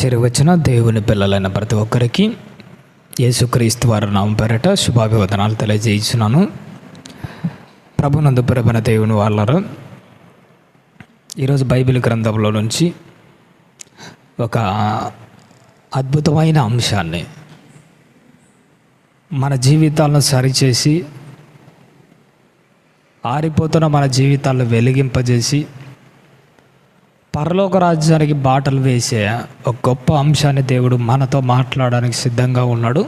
చేరువచ్చిన దేవుని పిల్లలైన ప్రతి ఒక్కరికి యేసుక్రీస్తు వారి నామం పేరిట శుభాభివందనాలు తెలియజేస్తున్నాను. ప్రభునందు ప్రియమైన దేవుని వాళ్ళారా, ఈరోజు బైబిల్ గ్రంథంలో నుంచి ఒక అద్భుతమైన అంశాన్ని మన జీవితాలను సరిచేసి ఆరిపోతున్న మన జీవితాలను వెలిగింపజేసి పరలోక రాజ్యానికి బాటలు వేసే ఒక గొప్ప అంశాన్ని దేవుడు మనతో మాట్లాడడానికి సిద్ధంగా ఉన్నాడు.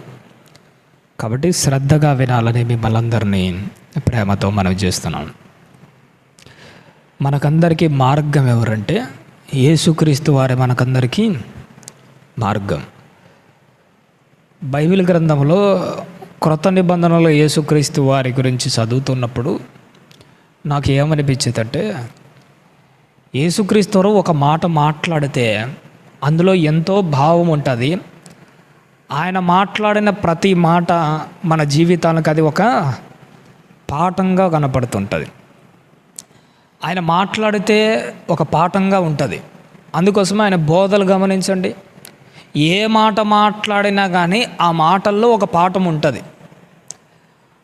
కాబట్టి శ్రద్ధగా వినాలని మిమ్మల్ని అందరినీ ప్రేమతో మనవి చేస్తున్నాను. మనకందరికీ మార్గం ఎవరంటే యేసుక్రీస్తు వారే మనకందరికీ మార్గం. బైబిల్ గ్రంథంలో క్రొత్త నిబంధనలో యేసుక్రీస్తు వారి గురించి చదువుతున్నప్పుడు నాకు ఏమనిపించేదంటే, యేసుక్రీస్తు వారు ఒక మాట మాట్లాడితే అందులో ఎంతో భావం ఉంటుంది. ఆయన మాట్లాడిన ప్రతి మాట మన జీవితానికి అది ఒక పాఠంగా కనపడుతుంటుంది. ఆయన మాట్లాడితే ఒక పాఠంగా ఉంటుంది. అందుకోసమే ఆయన బోధలు గమనించండి, ఏ మాట మాట్లాడినా కానీ ఆ మాటల్లో ఒక పాఠం ఉంటుంది.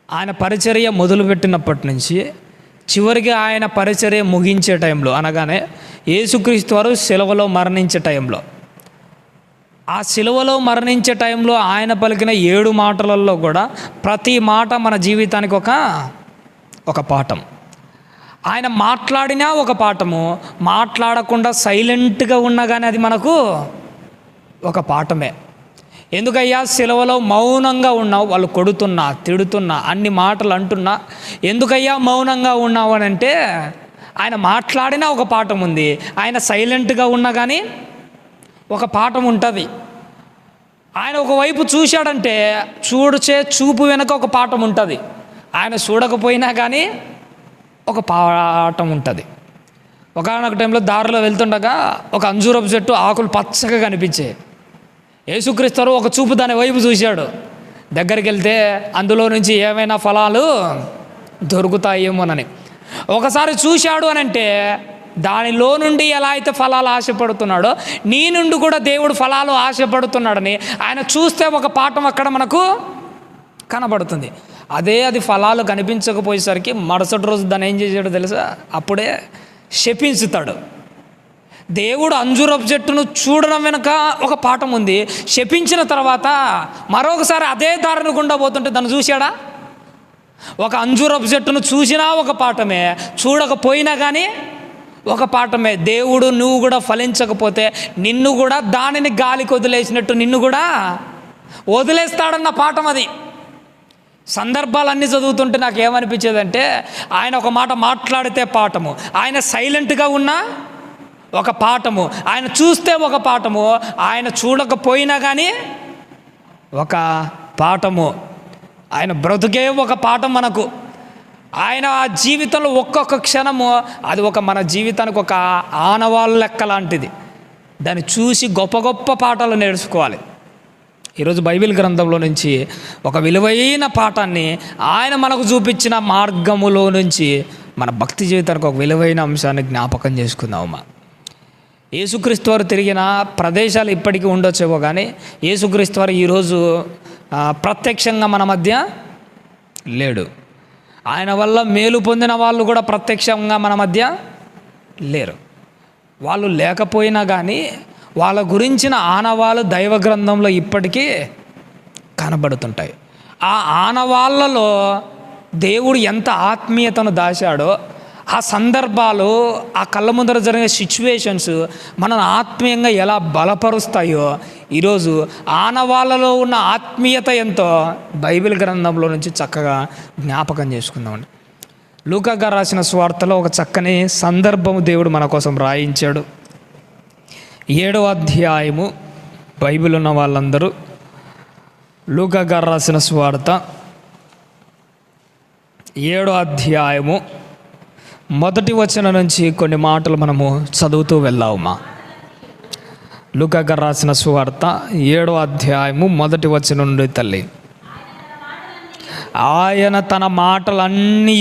ఆయన పరిచర్య మొదలుపెట్టినప్పటి నుంచి చివరికి ఆయన పరిచర్య ముగించే టైంలో, అనగానే యేసుక్రీస్తు వారు సిలువలో మరణించే టైంలో, ఆ సిలువలో మరణించే టైంలో ఆయన పలికిన 7 మాటలలో కూడా ప్రతి మాట మన జీవితానికి ఒక పాఠం. ఆయన మాట్లాడినా ఒక పాఠము, మాట్లాడకుండా సైలెంట్గా ఉన్నా కానీ అది మనకు ఒక పాఠమే. ఎందుకయ్యా సిలువలో మౌనంగా ఉన్నావు, వాళ్ళు కొడుతున్నా తిడుతున్నా అన్ని మాటలు అంటున్నా, ఎందుకయ్యా మౌనంగా ఉన్నావు అని అంటే, ఆయన మాట్లాడినా ఒక పాఠం ఉంది, ఆయన సైలెంట్గా ఉన్నా కానీ ఒక పాఠం ఉంటుంది. ఆయన ఒకవైపు చూశాడంటే చూపు వెనక ఒక పాఠం ఉంటుంది. ఆయన చూడకపోయినా కానీ ఒక పాఠం ఉంటుంది. ఒకనొక టైంలో దారిలో వెళ్తుండగా ఒక అంజూరపు చెట్టు ఆకులు పచ్చగా కనిపించాయి. యేసుక్రీస్తు ఒక చూపు దాని వైపు చూశాడు. దగ్గరికి వెళ్తే అందులో నుంచి ఏమైనా ఫలాలు దొరుకుతాయేమోనని ఒకసారి చూశాడు అని అంటే, దానిలో నుండి ఎలా అయితే ఫలాలు ఆశపడుతున్నాడో నీ నుండి కూడా దేవుడు ఫలాలు ఆశపడుతున్నాడని ఆయన చూస్తే ఒక పాఠం అక్కడ మనకు కనబడుతుంది. అది ఫలాలు కనిపించకపోయేసరికి మరుసటి రోజు దాన్ని ఏం చేశాడో తెలుసా, అప్పుడే శపించుతాడు. దేవుడు అంజూరపు చెట్టును చూడడం వెనుక ఒక పాఠం ఉంది. శపించిన తర్వాత మరొకసారి అదే దారిని గుండా పోతుంటే దాన్ని చూశాడా? ఒక అంజూరపు చెట్టును చూసినా ఒక పాఠమే, చూడకపోయినా కానీ ఒక పాఠమే. దేవుడు నువ్వు కూడా ఫలించకపోతే నిన్ను కూడా దానిని గాలికి వదిలేసినట్టు నిన్ను కూడా వదిలేస్తాడన్న పాఠం అది. సందర్భాలన్నీ చదువుతుంటే నాకు ఏమనిపించేదంటే, ఆయన ఒక మాట మాట్లాడితే పాఠము, ఆయన సైలెంట్గా ఉన్నా ఒక పాఠము, ఆయన చూస్తే ఒక పాఠము, ఆయన చూడకపోయినా కానీ ఒక పాఠము. ఆయన బ్రతుకే ఒక పాఠం మనకు. ఆయన జీవితంలో ఒక్కొక్క క్షణము అది మన జీవితానికి ఒక ఆనవాళ్ళ లెక్క లాంటిది. దాన్ని చూసి గొప్ప గొప్ప పాఠాలు నేర్చుకోవాలి. ఈరోజు బైబిల్ గ్రంథంలో నుంచి ఒక విలువైన పాఠాన్ని ఆయన మనకు చూపించిన మార్గములో నుంచి మన భక్తి జీవితానికి ఒక విలువైన అంశాన్ని జ్ఞాపకం చేసుకుందామా. యేసుక్రీస్తు వారు తిరిగిన ప్రదేశాలు ఇప్పటికీ ఉండొచ్చేవో కానీ యేసుక్రీస్తు వారు ఈరోజు ప్రత్యక్షంగా మన మధ్య లేడు. ఆయన వల్ల మేలు పొందిన వాళ్ళు కూడా ప్రత్యక్షంగా మన మధ్య లేరు. వాళ్ళు లేకపోయినా కానీ వాళ్ళ గురించిన ఆనవాళ్ళు దైవ గ్రంథంలో ఇప్పటికీ కనబడుతుంటాయి. ఆ ఆనవాళ్ళలో దేవుడు ఎంత ఆత్మీయతను దాచాడో, ఆ సందర్భాలు, ఆ కళ్ళ ముందర జరిగే సిచ్యువేషన్స్ మనల్ని ఆత్మీయంగా ఎలా బలపరుస్తాయో, ఈరోజు ఆనవాళ్ళలో ఉన్న ఆత్మీయత ఎంతో బైబిల్ గ్రంథంలో నుంచి చక్కగా జ్ఞాపకం చేసుకుందామండి. లూకా గారు రాసిన సువార్తలో ఒక చక్కని సందర్భము దేవుడు మన కోసం రాయించాడు. 7వ అధ్యాయము, బైబిల్ ఉన్న వాళ్ళందరూ లూకా గారు రాసిన సువార్త 7వ అధ్యాయము 1వ వచనం నుంచి కొన్ని మాటలు మనము చదువుతూ వెళ్దామా. లూకా గారు రాసిన సువార్త 7వ అధ్యాయము 1వ వచనం నుండి, తల్లి ఆయన తన మాటలన్నీ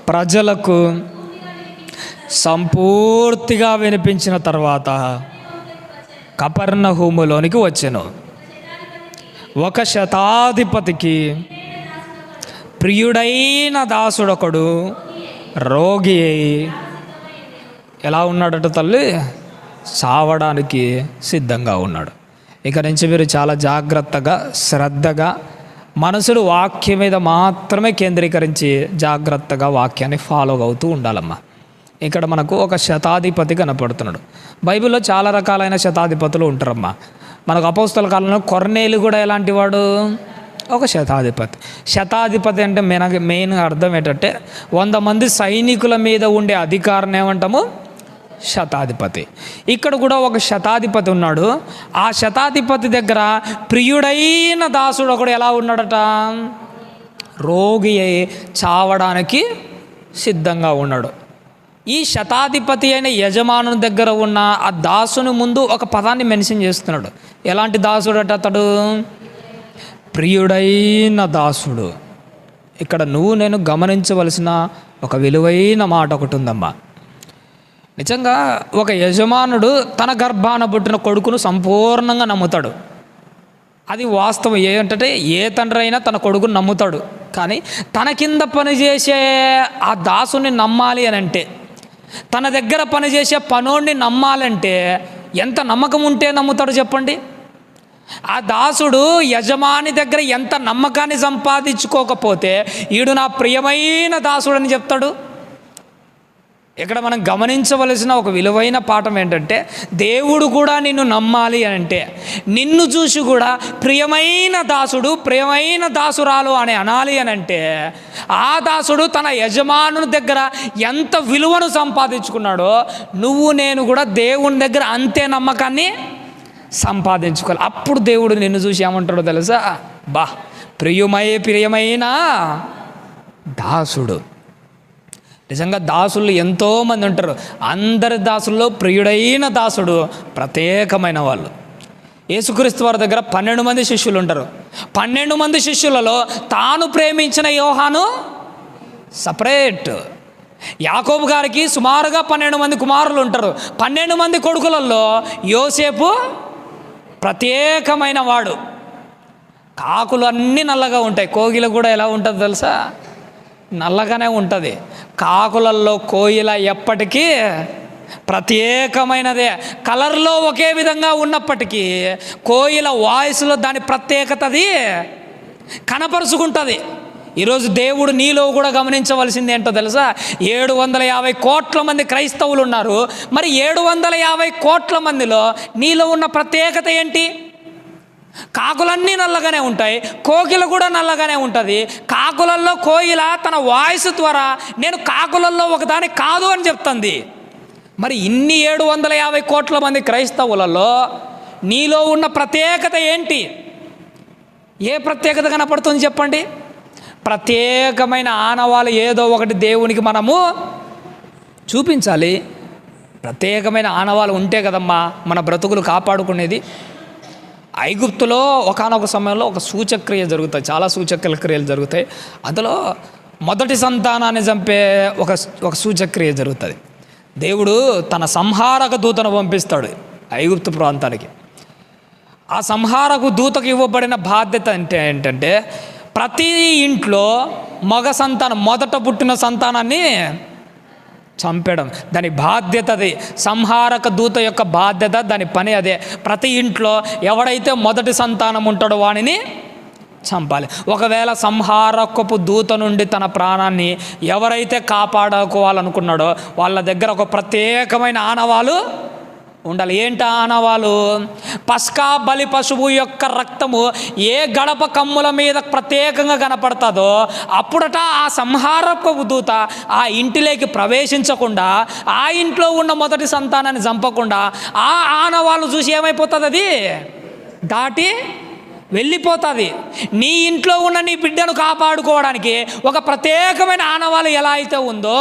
ప్రజలకు సంపూర్తిగా వినిపించిన తర్వాత కపెర్నహూములోనికి వచ్చెను. ఒక శతాధిపతికి ప్రియుడైన దాసుడొకడు రోగి అయి ఎలా ఉన్నాడట తల్లి? చావడానికి సిద్ధంగా ఉన్నాడు. ఇక నుంచి మీరు చాలా జాగ్రత్తగా, శ్రద్ధగా, మనసుడు వాక్యం మీద మాత్రమే కేంద్రీకరించి జాగ్రత్తగా వాక్యాన్ని ఫాలో అవుతూ ఉండాలమ్మా. ఇక్కడ మనకు ఒక శతాధిపతి కనపడుతున్నాడు. బైబిల్లో చాలా రకాలైన శతాధిపతులు ఉంటారమ్మా. మనకు అపోస్తల కాలంలో కొర్నేలు కూడా ఎలాంటి వాడు? ఒక శతాధిపతి. శతాధిపతి అంటే మెయిన్ అర్థం ఏంటంటే 100 మంది సైనికుల మీద ఉండే అధికారం ఏమంటాము? శతాధిపతి. ఇక్కడ కూడా ఒక శతాధిపతి ఉన్నాడు. ఆ శతాధిపతి దగ్గర ప్రియుడైన దాసుడు ఒకడు ఎలా ఉన్నాడట? రోగి అయి చావడానికి సిద్ధంగా ఉన్నాడు. ఈ శతాధిపతి అయిన యజమాను దగ్గర ఉన్న ఆ దాసుని ముందు ఒక పదాన్ని మెన్షన్ చేస్తున్నాడు. ఎలాంటి దాసుడట అతడు? ప్రియుడైన దాసుడు. ఇక్కడ నేను గమనించవలసిన ఒక విలువైన మాట ఒకటి ఉందమ్మా. నిజంగా ఒక యజమానుడు తన గర్భాన పుట్టిన కొడుకును సంపూర్ణంగా నమ్ముతాడు. అది వాస్తవం. ఏంటంటే ఏ తండ్రి అయినా తన కొడుకును నమ్ముతాడు. కానీ తన కింద పనిచేసే ఆ దాసుని నమ్మాలి అని అంటే, తన దగ్గర పనిచేసే పనోడిని నమ్మాలంటే ఎంత నమ్మకం ఉంటే నమ్ముతాడు చెప్పండి? ఆ దాసుడు యజమాని దగ్గర ఎంత నమ్మకాన్ని సంపాదించుకోకపోతే ఈడు నా ప్రియమైన దాసుడు అని చెప్తాడు. ఇక్కడ మనం గమనించవలసిన ఒక విలువైన పాఠం ఏంటంటే, దేవుడు కూడా నిన్ను నమ్మాలి అని అంటే నిన్ను చూసి కూడా ప్రియమైన దాసుడు, ప్రియమైన దాసురాలు అని అనాలి అని అంటే ఆ దాసుడు తన యజమాను దగ్గర ఎంత విలువను సంపాదించుకున్నాడో నేను కూడా దేవుని దగ్గర అంతే నమ్మకాన్ని సంపాదించుకోవాలి. అప్పుడు దేవుడు నిన్ను చూసి ఏమంటాడో తెలుసా? ప్రియమైన దాసుడు. నిజంగా దాసులు ఎంతోమంది ఉంటారు. అందరి దాసుల్లో ప్రియుడైన దాసుడు ప్రత్యేకమైన వాళ్ళు. యేసుక్రీస్తు వారి దగ్గర 12 మంది శిష్యులు ఉంటారు. 12 మంది శిష్యులలో తాను ప్రేమించిన యోహాను సపరేట్. యాకోబు గారికి సుమారుగా 12 మంది కుమారులు ఉంటారు. 12 మంది కొడుకులలో యోసేపు ప్రత్యేకమైన వాడు. కాకులు అన్నీ నల్లగా ఉంటాయి. కోగిల కూడా ఎలా ఉంటుందో తెలుసా? నల్లగానే ఉంటుంది. కాకులల్లో కోయిల ఎప్పటికీ ప్రత్యేకమైనదే. కలర్లో ఒకే విధంగా ఉన్నప్పటికీ కోయిల వాయిస్లో దాని ప్రత్యేకతది కనపరుచుకుంటుంది. ఈరోజు దేవుడు నీలో కూడా గమనించవలసింది ఏంటో తెలుసా? 750 కోట్ల మంది క్రైస్తవులు ఉన్నారు. మరి 750 కోట్ల మందిలో నీలో ఉన్న ప్రత్యేకత ఏంటి? కాకులన్నీ నల్లగానే ఉంటాయి, కోకిల కూడా నల్లగానే ఉంటుంది. కాకులల్లో కోయిల తన వాయిస్ ద్వారా నేను కాకులల్లో ఒకదాని కాదు అని చెప్తుంది. మరి ఇన్ని 750 కోట్ల మంది క్రైస్తవులలో నీలో ఉన్న ప్రత్యేకత ఏంటి? ఏ ప్రత్యేకత కనపడుతుంది చెప్పండి? ప్రత్యేకమైన ఆనవాళ్ళు ఏదో ఒకటి దేవునికి మనము చూపించాలి. ప్రత్యేకమైన ఆనవాళ్ళు ఉంటే కదమ్మా మన బ్రతుకులు కాపాడుకునేది. ఐగుప్తులో ఒకానొక సమయంలో ఒక సూచక్రియ జరుగుతాయి, చాలా సూచక క్రియలు జరుగుతాయి. అందులో మొదటి సంతానాన్ని చంపే ఒక సూచక్రియ జరుగుతుంది. దేవుడు తన సంహారక దూతను పంపిస్తాడు ఐగుప్తు ప్రాంతానికి. ఆ సంహారక దూతకు ఇవ్వబడిన బాధ్యత ఏంటంటే ప్రతి ఇంట్లో మగ సంతానం, మొదట పుట్టిన సంతానాన్ని చంపడం. దాని బాధ్యత అది. సంహారక దూత యొక్క బాధ్యత, దాని పని అదే. ప్రతి ఇంట్లో ఎవడైతే మొదటి సంతానం ఉంటాడో వాడిని చంపాలి. ఒకవేళ సంహారకపు దూత నుండి తన ప్రాణాన్ని ఎవరైతే కాపాడుకోవాలనుకున్నాడో వాళ్ళ దగ్గర ఒక ప్రత్యేకమైన ఆనవాలు ఉండాలి. ఏంటి ఆనవాలు? పస్కా బలి పశువు యొక్క రక్తము ఏ గడప కమ్ముల మీద ప్రత్యేకంగా కనపడుతుందో అప్పుడట ఆ సంహారకపు దూత ఆ ఇంటిలోకి ప్రవేశించకుండా, ఆ ఇంట్లో ఉన్న మొదటి సంతానాన్ని చంపకుండా ఆ ఆనవాళ్ళు చూసి ఏమైపోతుంది? అది దాటి వెళ్ళిపోతుంది. నీ ఇంట్లో ఉన్న నీ బిడ్డను కాపాడుకోవడానికి ఒక ప్రత్యేకమైన ఆనవాళ్ళు ఎలా అయితే ఉందో,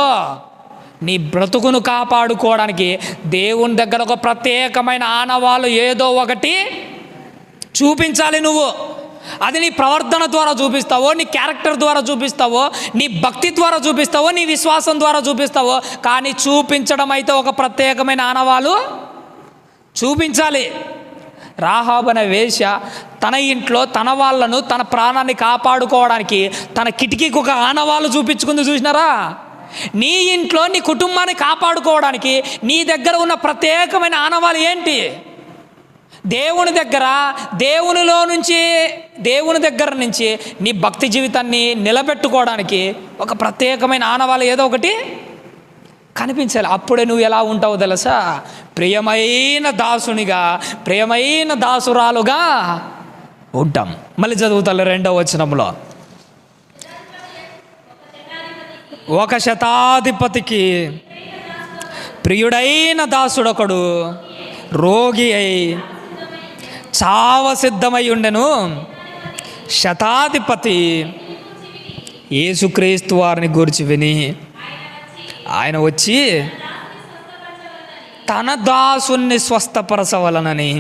నీ బ్రతుకును కాపాడుకోవడానికి దేవుని దగ్గర ఒక ప్రత్యేకమైన ఆనవాళ్ళు ఏదో ఒకటి చూపించాలి. నువ్వు అది నీ ప్రవర్తన ద్వారా చూపిస్తావో, నీ క్యారెక్టర్ ద్వారా చూపిస్తావో, నీ భక్తి ద్వారా చూపిస్తావో, నీ విశ్వాసం ద్వారా చూపిస్తావో, కానీ చూపించడం అయితే ఒక ప్రత్యేకమైన ఆనవాళ్ళు చూపించాలి. రాహాబు అనే వేశ్య తన ఇంట్లో తన వాళ్ళను, తన ప్రాణాన్ని కాపాడుకోవడానికి తన కిటికీకి ఒక ఆనవాళ్ళు చూపించుకుంది. చూసినారా? నీ ఇంట్లో నీ కుటుంబాన్ని కాపాడుకోవడానికి నీ దగ్గర ఉన్న ప్రత్యేకమైన ఆనవాళ్ళు ఏంటి? దేవుని దగ్గర నుంచి నీ భక్తి జీవితాన్ని నిలబెట్టుకోవడానికి ఒక ప్రత్యేకమైన ఆనవాళ్ళు ఏదో ఒకటి కనిపించాలి. అప్పుడే నువ్వు ఎలా ఉంటావో తెలుసా? ప్రియమైన దాసునిగా, ప్రియమైన దాసురాలుగా ఉంటాం. మళ్ళీ చదువుతాను 2వ వచనంలో, ఒక శతాధిపతికి ప్రియుడైన దాసుడొకడు రోగి అయి చావ సిద్ధమై ఉండెను. శతాధిపతి యేసుక్రీస్తు వారిని గూర్చి విని ఆయన వచ్చి తన దాసుని స్వస్థపరచవలనని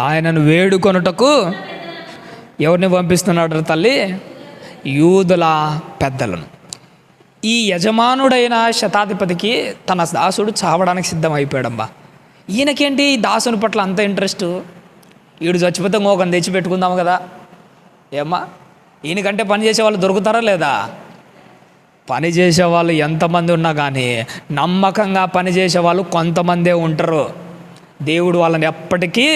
ఆయనను వేడుకొనుటకు ఎవరిని పంపిస్తున్నాడు తల్లి? యూదుల పెద్దలను. ఈ యజమానుడైన శతాధిపతికి తన దాసుడు చావడానికి సిద్ధమైపోయాడమ్మా. ఈయనకేంటి ఈ దాసుని పట్ల అంత ఇంట్రెస్ట్? ఈడు చచ్చిపోతే ఇంకొకరిని తెచ్చి పెట్టుకుందాము కదా. ఏమ్మా, ఈయనకంటే పని చేసే వాళ్ళు దొరుకుతారా లేదా? పని చేసేవాళ్ళు ఎంతమంది ఉన్నా కానీ నమ్మకంగా పనిచేసే వాళ్ళు కొంతమందే ఉంటారు. దేవుడు వాళ్ళని ఎప్పటికీ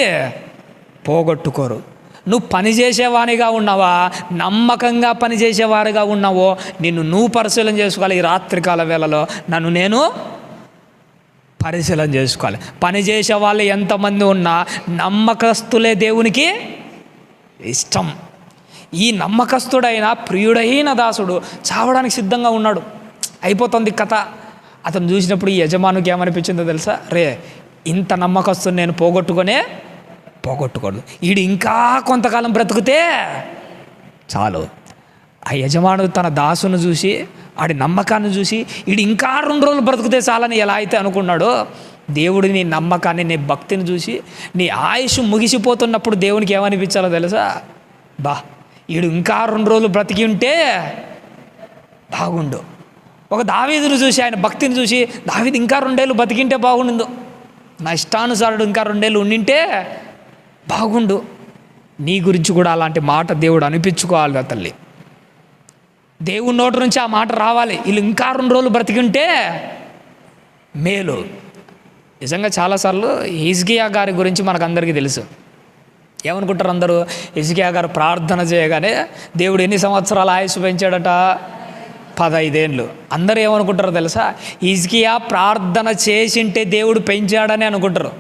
పోగొట్టుకోరు. నువ్వు పని చేసేవానిగా ఉన్నావా, నమ్మకంగా పనిచేసేవారిగా ఉన్నావో నువ్వు పరిశీలన చేసుకోవాలి. ఈ రాత్రికాల వేళలో నేను పరిశీలన చేసుకోవాలి. పని చేసే వాళ్ళు ఎంతమంది ఉన్నా నమ్మకస్తులే దేవునికి ఇష్టం. ఈ నమ్మకస్తుడైన ప్రియుడైన దాసుడు చావడానికి సిద్ధంగా ఉన్నాడు. అయిపోతుంది కథ. అతను చూసినప్పుడు ఈ యజమానికి ఏమనిపించిందో తెలుసా? ఇంత నమ్మకస్తుని నేను పోగొట్టుకోడు. వీడు ఇంకా కొంతకాలం బ్రతుకుతే చాలు. ఆ యజమానుడు తన దాసును చూసి, ఆడి నమ్మకాన్ని చూసి, వీడు ఇంకా 2 రోజులు బ్రతుకుతే చాలని ఎలా అయితే అనుకున్నాడో, దేవుడు నీ నమ్మకాన్ని, నీ భక్తిని చూసి నీ ఆయుష్ ముగిసిపోతున్నప్పుడు దేవునికి ఏమనిపించాలో తెలుసా? వీడు ఇంకా 2 రోజులు బ్రతికి ఉంటే బాగుండు. ఒక దావీదును చూసి, ఆయన భక్తిని చూసి, దావీదు ఇంకా 2 ఏళ్ళు బతికింటే బాగుండు, నా ఇష్టానుసారుడు ఇంకా 2 ఏళ్ళు ఉండింటే బాగుండు. నీ గురించి కూడా అలాంటి మాట దేవుడు అనిపించుకోవాలి తల్లి. దేవుని నోటి నుంచి ఆ మాట రావాలి. వీళ్ళు ఇంకా 2 రోజులు బ్రతికి ఉంటే మేలు. నిజంగా చాలాసార్లు హిజ్కియా గారి గురించి మనకు అందరికీ తెలుసు. ఏమనుకుంటారు అందరూ? హిజ్కియా గారు ప్రార్థన చేయగానే దేవుడు ఎన్ని సంవత్సరాలు ఆయుష్ పెంచాడట? 15 ఏళ్ళు. అందరూ ఏమనుకుంటారో తెలుసా? హిజ్కియా ప్రార్థన చేసింటే దేవుడు పెంచాడని అనుకుంటారు.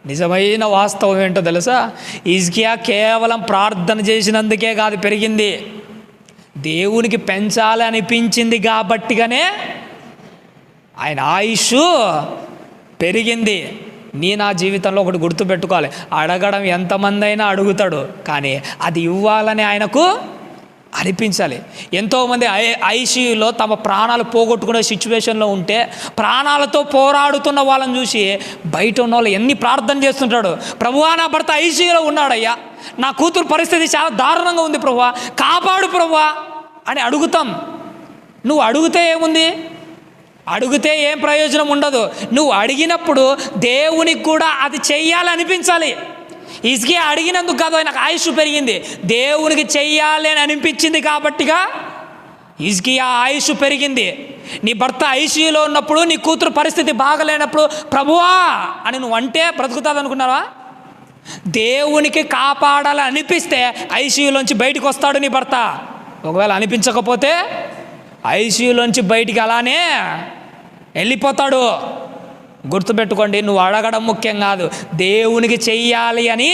నిజమైన వాస్తవం ఏంటో తెలుసా? హిజ్కియా కేవలం ప్రార్థన చేసినందుకే కాదు పెరిగింది, దేవునికి పెంచాలి అనిపించింది కాబట్టిగానే ఆయన ఆయుష్ పెరిగింది. నా జీవితంలో ఒకటి గుర్తుపెట్టుకోవాలి, అడగడం ఎంతమంది అయినా అడుగుతాడు, కానీ అది ఇవ్వాలని ఆయనకు అనిపించాలి. ఎంతోమంది ఐసీయూలో తమ ప్రాణాలు పోగొట్టుకునే సిచ్యువేషన్లో ఉంటే ప్రాణాలతో పోరాడుతున్న వాళ్ళని చూసి బయట ఉన్న వాళ్ళు ఎన్ని ప్రార్థన చేస్తుంటాడు, ప్రభువా నా భర్త ఐసీయూలో ఉన్నాడయ్యా, నా కూతురు పరిస్థితి చాలా దారుణంగా ఉంది ప్రభువా, కాపాడు ప్రభువా అని అడుగుతాం. నువ్వు అడిగితే ఏముంది? అడిగితే ఏం ప్రయోజనం ఉండదు. నువ్వు అడిగినప్పుడు దేవునికి కూడా అది చెయ్యాలి అనిపించాలి. హిజ్కియా అడిగినందుకు కాదు ఆయనకు ఆయుష్ పెరిగింది, దేవునికి చెయ్యాలి అని అనిపించింది కాబట్టిగా హిజ్కియా ఆయుష్ పెరిగింది. నీ భర్త ఐసీయూలో ఉన్నప్పుడు, నీ కూతురు పరిస్థితి బాగలేనప్పుడు ప్రభువా అని నువ్వు అంటే బ్రతుకుతుంది అనుకున్నావా? దేవునికి కాపాడాలని అనిపిస్తే ఐసీయూలోంచి బయటికి వస్తాడు నీ భర్త. ఒకవేళ అనిపించకపోతే ఐసీయూలోంచి బయటికి అలానే వెళ్ళిపోతాడు. గుర్తుపెట్టుకోండి, నువ్వు అడగడం ముఖ్యం కాదు, దేవునికి చెయ్యాలి అని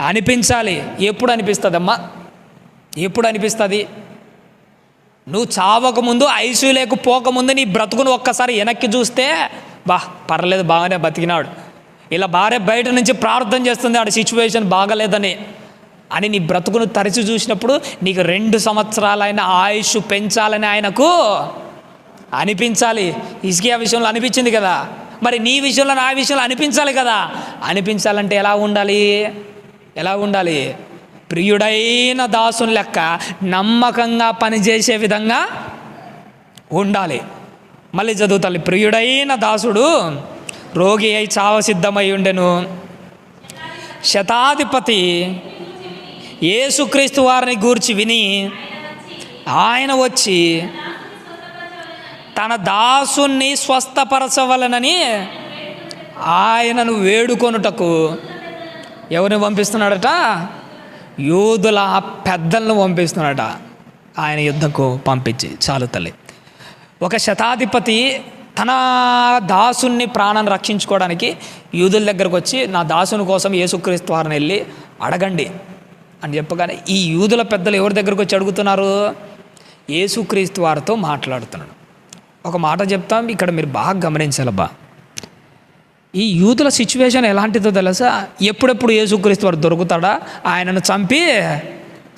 అనిపించాలి. ఎప్పుడు అనిపిస్తుందమ్మా? ఎప్పుడు అనిపిస్తుంది? నువ్వు చావకముందు, ఐసీయూలోకి పోకముందు నీ బ్రతుకును ఒక్కసారి వెనక్కి చూస్తే పర్లేదు బాగానే బతికినాడు, ఇలా భార్య బయట నుంచి ప్రార్థన చేస్తుంది ఆడ సిచ్యువేషన్ బాగలేదని అని నీ బ్రతుకును తరచి చూసినప్పుడు నీకు 2 సంవత్సరాలైన ఆయుష్ పెంచాలని ఆయనకు అనిపించాలి. హిజ్కియా విషయంలో అనిపించింది కదా, మరి నీ విషయంలో, నా విషయంలో అనిపించాలి కదా. అనిపించాలంటే ఎలా ఉండాలి? ప్రియుడైన దాసుని లెక్క నమ్మకంగా పనిచేసే విధంగా ఉండాలి. మళ్ళీ చదువుతాలి. ప్రియుడైన దాసుడు రోగి అయి చావ సిద్ధమై ఉండెను. శతాధిపతి యేసుక్రీస్తు వారిని గూర్చి విని ఆయన వచ్చి తన దాసుని స్వస్థపరచవలనని ఆయనను వేడుకొనుటకు ఎవరిని పంపిస్తున్నాడట? యూదుల పెద్దలను పంపిస్తున్నాడట ఆయన యుద్ధకు పంపించి. చాలు తల్లి. ఒక శతాధిపతి తన దాసుని ప్రాణాన్ని రక్షించుకోవడానికి యూదుల దగ్గరకు వచ్చి నా దాసుని కోసం యేసుక్రీస్తు వారిని వెళ్ళి అడగండి అని చెప్పగానే ఈ యూదుల పెద్దలు ఎవరి దగ్గరకు వచ్చి అడుగుతున్నారు? యేసుక్రీస్తు వారితో మాట్లాడుతున్నాడు. ఒక మాట చెప్తాం, ఇక్కడ మీరు బాగా గమనించాలబ్బా. ఈ యూదుల సిచ్యువేషన్ ఎలాంటిదో తెలుసా? ఎప్పుడెప్పుడు యేసుక్రీస్తు వారు దొరుకుతాడా, ఆయనను చంపి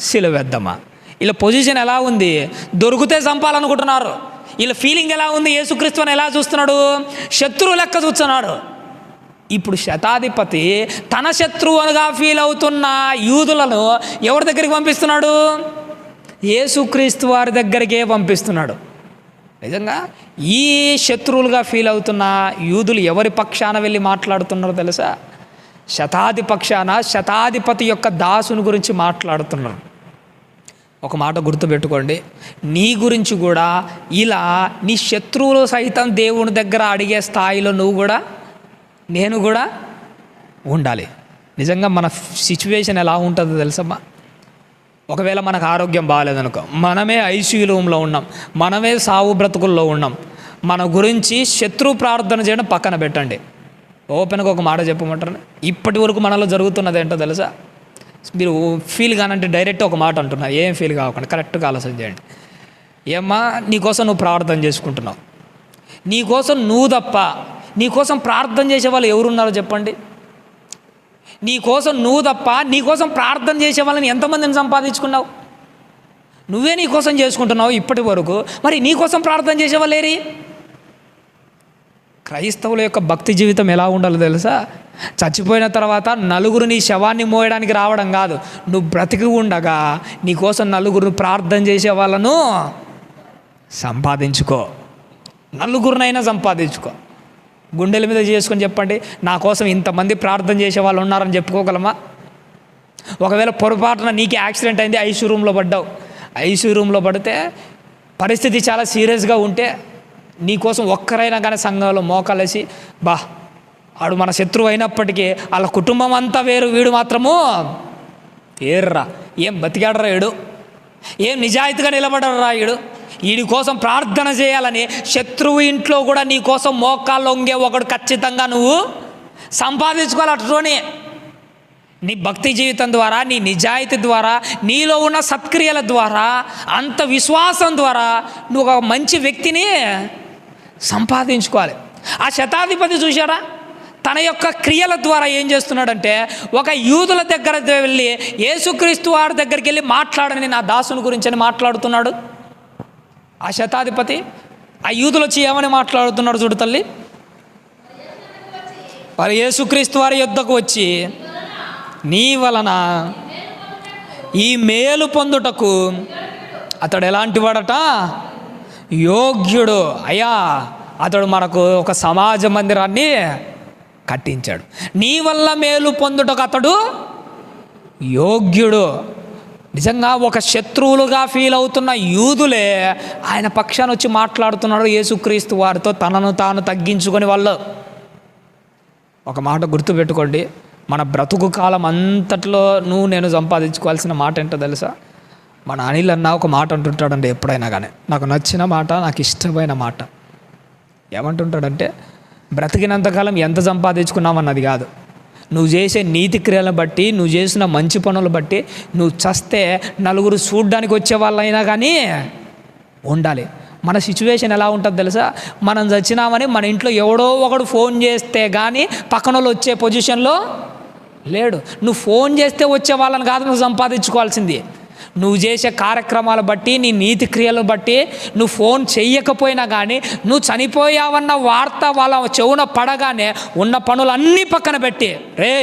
సిలువేద్దామా? వీళ్ళ పొజిషన్ ఎలా ఉంది? దొరికితే చంపాలనుకుంటున్నారు. వీళ్ళ ఫీలింగ్ ఎలా ఉంది? యేసుక్రీస్తుని ఎలా చూస్తున్నాడు? శత్రువు లెక్క చూస్తున్నాడు. ఇప్పుడు శతాధిపతి తన శత్రువుగా ఫీల్ అవుతున్న యూదులను ఎవరి దగ్గరికి పంపిస్తున్నాడు? యేసుక్రీస్తు వారి దగ్గరికే పంపిస్తున్నాడు. నిజంగా ఈ శత్రువులుగా ఫీల్ అవుతున్న యూదులు ఎవరి పక్షాన వెళ్ళి మాట్లాడుతున్నారో తెలుసా? శతాధిపతి యొక్క దాసుని గురించి మాట్లాడుతున్నారు. ఒక మాట గుర్తుపెట్టుకోండి, నీ గురించి కూడా ఇలా నీ శత్రువులు సైతం దేవుని దగ్గర అడిగే స్థాయిలో నేను కూడా ఉండాలి. నిజంగా మన సిచ్యువేషన్ ఎలా ఉంటుందో తెలుసమ్మా? ఒకవేళ మనకు ఆరోగ్యం బాగాలేదనుకో, మనమే ఐసీయూ రూమ్లో ఉన్నాం, మనమే సావు బ్రతుకుల్లో ఉన్నాం, మన గురించి శత్రు ప్రార్థన చేయడం పక్కన పెట్టండి. ఓపెన్గా ఒక మాట చెప్పమంటారు, ఇప్పటి వరకు మనలో జరుగుతున్నది ఏంటో తెలుసా? మీరు ఫీల్ కానంటే డైరెక్ట్ ఒక మాట అంటున్నా, ఏం ఫీల్ కాకుండా కరెక్ట్గా ఆలోచన చేయండి. ఏమ్మా, నీకోసం నువ్వు ప్రార్థన చేసుకుంటున్నావు, నీకోసం నువ్వు తప్ప నీకోసం ప్రార్థన చేసే వాళ్ళు ఎవరున్నారో చెప్పండి? నీకోసం నువ్వు తప్ప నీకోసం ప్రార్థన చేసే వాళ్ళని ఎంతమందిని సంపాదించుకున్నావు? నువ్వే నీకోసం చేసుకుంటున్నావు ఇప్పటి వరకు, మరి నీకోసం ప్రార్థన చేసేవాళ్ళు ఏరి? క్రైస్తవుల యొక్క భక్తి జీవితం ఎలా ఉండాలో తెలుసా? చచ్చిపోయిన తర్వాత నలుగురు నీ శవాన్ని మోయడానికి రావడం కాదు, నువ్వు బ్రతికి ఉండగా నీకోసం నలుగురు ప్రార్థన చేసే వాళ్ళను సంపాదించుకో. నలుగురినైనా సంపాదించుకో. గుండెల మీద చేసుకొని చెప్పండి, నా కోసం ఇంతమంది ప్రార్థన చేసే వాళ్ళు ఉన్నారని చెప్పుకోగలమా? ఒకవేళ పొరపాటున నీకు యాక్సిడెంట్ అయింది, ఐసీయూ రూమ్లో పడ్డావు, ఐసీయూ రూమ్లో పడితే పరిస్థితి చాలా సీరియస్గా ఉంటే నీకోసం ఒక్కరైనా కానీ సంఘంలో మోకాలేసి ఆడు మన శత్రువు అయినప్పటికీ వాళ్ళ కుటుంబం అంతా వేరు, వీడు మాత్రము ఏర్రా, ఏం బతికాడరా వీడు, ఏం నిజాయితీగా నిలబడరా వీడి కోసం ప్రార్థన చేయాలని శత్రువు ఇంట్లో కూడా నీ కోసం మోకాళ్ళు వంగే ఒకడు ఖచ్చితంగా నువ్వు సంపాదించుకోవాలి. అట్లోనే నీ భక్తి జీవితం ద్వారా, నీ నిజాయితీ ద్వారా, నీలో ఉన్న సత్క్రియల ద్వారా, అంత విశ్వాసం ద్వారా నువ్వు ఒక మంచి వ్యక్తిని సంపాదించుకోవాలి. ఆ శతాధిపతి చూశారా, తన యొక్క క్రియల ద్వారా ఏం చేస్తున్నాడంటే, ఒక యూదుల దగ్గర వెళ్ళి యేసుక్రీస్తు వారి దగ్గరికి వెళ్ళి మాట్లాడని నా దాసుని గురించి అని మాట్లాడుతున్నాడు. ఆ శతాధిపతి ఆ యూదులు వచ్చి ఏమని మాట్లాడుతున్నాడు చూడు తల్లి. వారు యేసుక్రీస్తు వారి యుద్ధకు వచ్చి నీ వలన ఈ మేలు పొందుటకు అతడు ఎలాంటి వాడట? యోగ్యుడు. అయ్యా, అతడు మనకు ఒక సమాజ మందిరాన్ని కట్టించాడు. నీ వల్ల మేలు పొందుటకు అతడు యోగ్యుడు. నిజంగా ఒక శత్రువులుగా ఫీల్ అవుతున్న యూదులే ఆయన పక్షాన వచ్చి మాట్లాడుతున్నాడు యేసుక్రీస్తు వారితో, తనను తాను తగ్గించుకొని వాళ్ళు. ఒక మాట గుర్తుపెట్టుకోండి, మన బ్రతుకు కాలం అంతట్లో నేను సంపాదించుకోవాల్సిన మాట ఏంటో తెలుసా? మన అనిల్ అన్న ఒక మాట అంటుంటాడండి ఎప్పుడైనా కానీ, నాకు నచ్చిన మాట, నాకు ఇష్టమైన మాట. ఏమంటుంటాడంటే, బ్రతికినంతకాలం ఎంత సంపాదించుకున్నామన్నది కాదు, నువ్వు చేసే నీతి క్రియలను బట్టి, నువ్వు చేసిన మంచి పనులు బట్టి నువ్వు చస్తే నలుగురు చూడ్డానికి వచ్చే వాళ్ళైనా కానీ ఉండాలి. మన సిచ్యువేషన్ ఎలా ఉంటుంది తెలుసా? మనం చచ్చినామని మన ఇంట్లో ఎవడో ఒకడు ఫోన్ చేస్తే కానీ పక్కన వాళ్ళు వచ్చే పొజిషన్లో లేడు. నువ్వు ఫోన్ చేస్తే వచ్చే వాళ్ళని కాదు నువ్వు సంపాదించుకోవాల్సింది. నువ్వు చేసే కార్యక్రమాలు బట్టి, నీ నీతి క్రియలను బట్టి, నువ్వు ఫోన్ చెయ్యకపోయినా కానీ నువ్వు చనిపోయావన్న వార్త వాళ్ళ చెవున పడగానే ఉన్న పనులన్నీ పక్కన పెట్టి, రే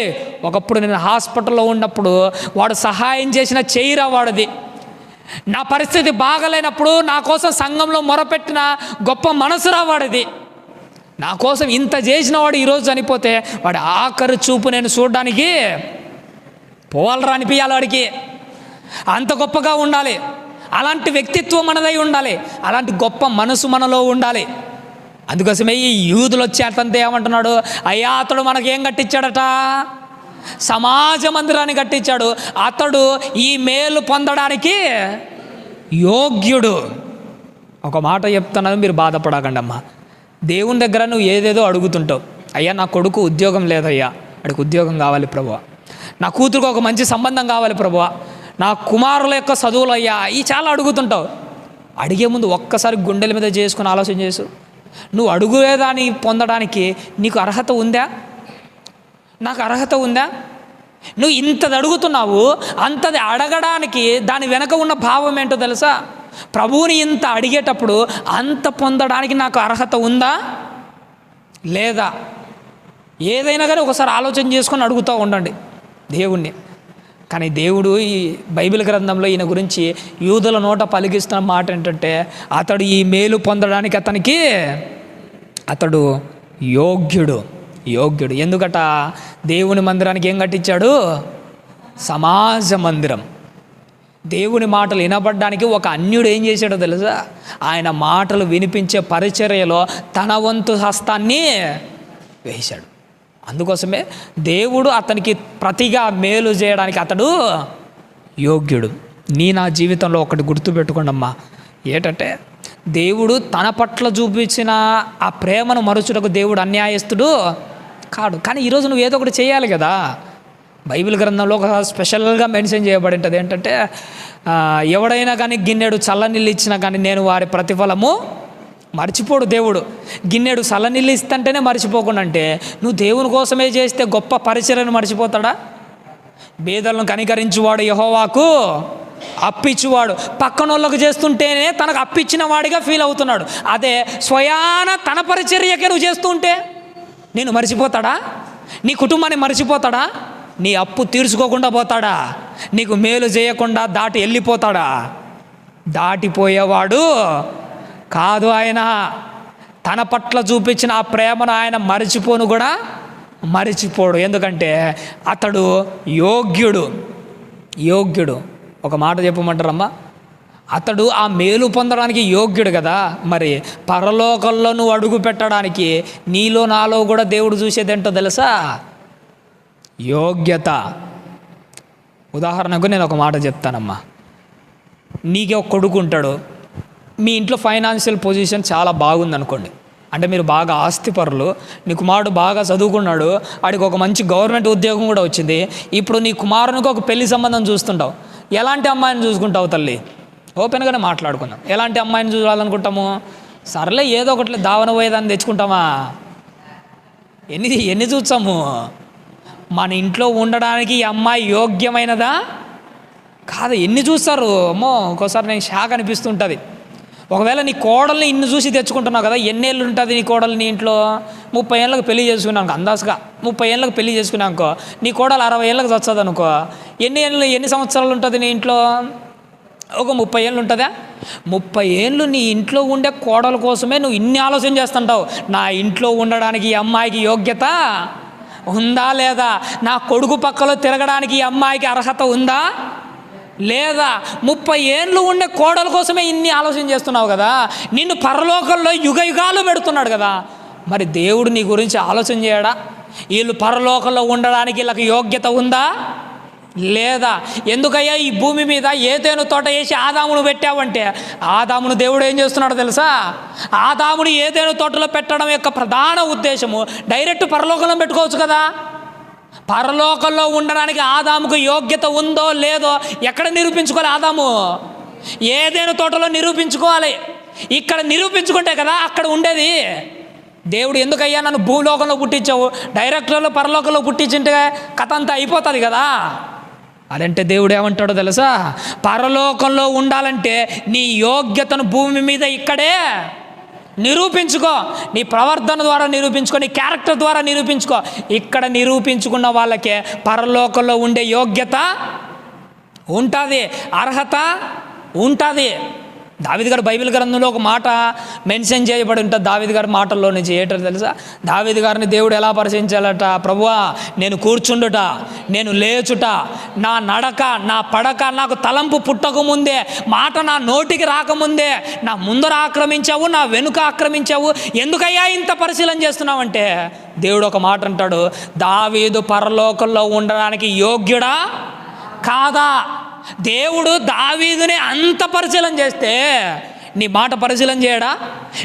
ఒకప్పుడు నేను హాస్పిటల్లో ఉన్నప్పుడు వాడు సహాయం చేసిన చెయ్యిరా వాడిది, నా పరిస్థితి బాగలేనప్పుడు నా కోసం సంఘంలో మొరపెట్టిన గొప్ప మనసురా వాడిది, నా కోసం ఇంత చేసిన వాడు ఈరోజు చనిపోతే వాడి ఆఖరి చూపు నేను చూడడానికి పోవాలరా అనిపించాలి వాడికి, అంత గొప్పగా ఉండాలి. అలాంటి వ్యక్తిత్వం మనదై ఉండాలి, అలాంటి గొప్ప మనసు మనలో ఉండాలి. అందుకోసమే ఈ యూదులు వచ్చి అతనితో ఏమంటున్నాడు, అయ్యా అతడు మనకేం కట్టించాడట, సమాజ మందిరాన్ని కట్టించాడు, అతడు ఈ మేలు పొందడానికి యోగ్యుడు. ఒక మాట చెప్తున్నాను, మీరు బాధపడకండి అమ్మా. దేవుని దగ్గర నువ్వు ఏదేదో అడుగుతుంటావు. అయ్యా నా కొడుకు ఉద్యోగం లేదయ్యా, వాడికి ఉద్యోగం కావాలి ప్రభువా, నా కూతురుకు ఒక మంచి సంబంధం కావాలి ప్రభువా, నా కుమారుల యొక్క చదువులు అయ్యా, ఈ చాలా అడుగుతుంటావు. అడిగే ముందు ఒక్కసారి గుండెల మీద చేసుకుని ఆలోచన చేసు. నువ్వు అడుగులేదాన్ని పొందడానికి నీకు అర్హత ఉందా? నాకు అర్హత ఉందా? నువ్వు ఇంతది అడుగుతున్నావు, అంతది అడగడానికి దాని వెనక ఉన్న భావం ఏంటో తెలుసా? ప్రభువుని ఇంత అడిగేటప్పుడు అంత పొందడానికి నాకు అర్హత ఉందా లేదా? ఏదైనా కానీ ఒకసారి ఆలోచన చేసుకొని అడుగుతూ ఉండండి దేవుణ్ణి. కానీ దేవుడు ఈ బైబిల్ గ్రంథంలో ఈయన గురించి యూదుల నోట పలికిస్తున్న మాట ఏంటంటే, అతడు ఈ మేలు పొందడానికి అతడు యోగ్యుడు. ఎందుకట? దేవుని మందిరానికి ఏం కట్టించాడు? సమాజ మందిరం. దేవుని మాటలు వినబడ్డానికి ఒక అన్యుడు ఏం చేశాడో తెలుసా? ఆయన మాటలు వినిపించే పరిచర్యలో తన వంతు హస్తాన్ని వేశాడు. అందుకోసమే దేవుడు అతనికి ప్రతిగా మేలు చేయడానికి అతడు యోగ్యుడు. నా జీవితంలో ఒకటి గుర్తుపెట్టుకోండి అమ్మా, ఏంటంటే దేవుడు తన పట్ల చూపించిన ఆ ప్రేమను మరుచుటకు దేవుడు అన్యాయస్తుడు కాడు. కానీ ఈరోజు నువ్వు ఏదో ఒకటి చేయాలి కదా. బైబిల్ గ్రంథంలో ఒక స్పెషల్గా మెన్షన్ చేయబడి ఉంటుంది ఏంటంటే, ఎవడైనా కానీ గిన్నెడు చల్లనీళ్ళు ఇచ్చినా కానీ నేను వారి ప్రతిఫలము మర్చిపోడు దేవుడు. గిన్నెడు చల్లనీళ్ళు ఇస్తుంటేనే మర్చిపోకుండా అంటే నువ్వు దేవుని కోసమే చేస్తే గొప్ప పరిచర్యను మర్చిపోతాడా? బేదలను కనికరించువాడు యెహోవాకు అప్పిచ్చువాడు. పక్కనోళ్ళకు చేస్తుంటేనే తనకు అప్పిచ్చిన వాడిగా ఫీల్ అవుతున్నాడు. అదే స్వయాన తన పరిచర్యకే నువ్వు చేస్తుంటే నేను మర్చిపోతాడా? నీ కుటుంబాన్ని మర్చిపోతాడా? నీ అప్పు తీర్చుకోకుండా పోతాడా? నీకు మేలు చేయకుండా దాటి వెళ్ళిపోతాడా? దాటిపోయేవాడు కాదు ఆయన. తన పట్ల చూపించిన ఆ ప్రేమను ఆయన మరిచిపోడు. ఎందుకంటే అతడు యోగ్యుడు. ఒక మాట చెప్పమంటారమ్మా, అతడు ఆ మేలు పొందడానికి యోగ్యుడు కదా. మరి పరలోకంలో నువ్వు అడుగు పెట్టడానికి నీలో నాలో కూడా దేవుడు చూసేది ఏంటో తెలుసా? యోగ్యత. ఉదాహరణకు నేను ఒక మాట చెప్తానమ్మా. నీకే ఒక కొడుకు ఉంటాడు, మీ ఇంట్లో ఫైనాన్షియల్ పొజిషన్ చాలా బాగుందనుకోండి, అంటే మీరు బాగా ఆస్తిపరులు, నీ కుమారుడు బాగా చదువుకున్నాడు, వాడికి ఒక మంచి గవర్నమెంట్ ఉద్యోగం కూడా వచ్చింది. ఇప్పుడు నీ కుమారునికి ఒక పెళ్లి సంబంధం చూస్తుంటావు. ఎలాంటి అమ్మాయిని చూసుకుంటావు తల్లి? ఓపెన్గానే మాట్లాడుకుందాం. ఎలాంటి అమ్మాయిని చూడాలనుకుంటాము? సర్లే ఏదో ఒకటి దావన పోయేదాన్ని తెచ్చుకుంటామా? ఎన్ని చూసాము? మన ఇంట్లో ఉండడానికి ఈ అమ్మాయి యోగ్యమైనదా కాదు ఎన్ని చూస్తారు? అమ్మో, ఒక్కోసారి నేను షాక్ అనిపిస్తుంటుంది. ఒకవేళ నీ కోడల్ని ఇన్ని చూసి తెచ్చుకుంటున్నావు కదా, ఎన్నేళ్ళు ఉంటుంది నీ కోడలు నీ ఇంట్లో? 30 ఏళ్ళకి పెళ్లి చేసుకున్నాను అందాజుగా. 30 ఏళ్ళకి పెళ్లి చేసుకున్నానుకో, నీ కోడలు 60 ఏళ్ళకి చచ్చదు అనుకో, ఎన్ని సంవత్సరాలు ఉంటుంది నీ ఇంట్లో? ఒక 30 ఏళ్ళు ఉంటుందా? 30 ఏళ్ళు నీ ఇంట్లో ఉండే కోడల కోసమే నువ్వు ఇన్ని ఆలోచన చేస్తుంటావు. నా ఇంట్లో ఉండడానికి ఈ అమ్మాయికి యోగ్యత ఉందా లేదా? నా కొడుకు పక్కలో తిరగడానికి ఈ అమ్మాయికి అర్హత ఉందా లేదా? 30 ఏళ్ళు ఉండే కోడల కోసమే ఇన్ని ఆలోచన చేస్తున్నావు కదా. నిన్ను పరలోకంలో యుగాలు పెడుతున్నాడు కదా. మరి దేవుడు నీ గురించి ఆలోచన చేయడా? వీళ్ళు పరలోకంలో ఉండడానికి వీళ్ళకి యోగ్యత ఉందా లేదా? ఎందుకయ్యా ఈ భూమి మీద ఏదైనా తోట వేసి ఆదామును పెట్టావంటే, ఆదామును దేవుడు ఏం చేస్తున్నాడో తెలుసా? ఆదాముని ఏదైనా తోటలో పెట్టడం యొక్క ప్రధాన ఉద్దేశము డైరెక్ట్ పరలోకంలో పెట్టుకోవచ్చు కదా. పరలోకంలో ఉండడానికి ఆదాముకు యోగ్యత ఉందో లేదో ఎక్కడ నిరూపించుకోవాలి? ఆదాము ఏదైనా తోటలో నిరూపించుకోవాలి. ఇక్కడ నిరూపించుకుంటే కదా అక్కడ ఉండేది. దేవుడు ఎందుకయ్యా నన్ను భూలోకంలో పుట్టించావు, డైరెక్ట్లో పరలోకంలో పుట్టించింటే కథ అంతా అయిపోతుంది కదా. అదంటే దేవుడు ఏమంటాడో తెలుసా? పరలోకంలో ఉండాలంటే నీ యోగ్యతను భూమి మీద ఇక్కడే నిరూపించుకో. నీ ప్రవర్తన ద్వారా నిరూపించుకో, నీ క్యారెక్టర్ ద్వారా నిరూపించుకో. ఇక్కడ నిరూపించుకున్న వాళ్ళకే పరలోకంలో ఉండే యోగ్యత ఉంటుంది, అర్హత ఉంటుంది. దావీదు గారు బైబిల్ గ్రంథంలో ఒక మాట మెన్షన్ చేయబడి ఉంటుంది. దావీదు గారి మాటల్లో నుంచి ఏంటో తెలుసా? దావీదు గారిని దేవుడు ఎలా పరిశీలించాలట? ప్రభువా, నేను కూర్చుండుట, నేను లేచుట, నా నడక, నా పడక, నాకు తలంపు పుట్టక ముందే, మాట నా నోటికి రాకముందే నా ముందర ఆక్రమించావు, నా వెనుక ఆక్రమించావు. ఎందుకయ్యా ఇంత పరిశీలన చేస్తున్నావంటే దేవుడు ఒక మాట అంటాడు, దావీదు పరలోకంలో ఉండడానికి యోగ్యుడా కాదా? దేవుడు దావీదుని అంత పరిశీలన చేస్తే నీ మాట పరిశీలన చేయడా?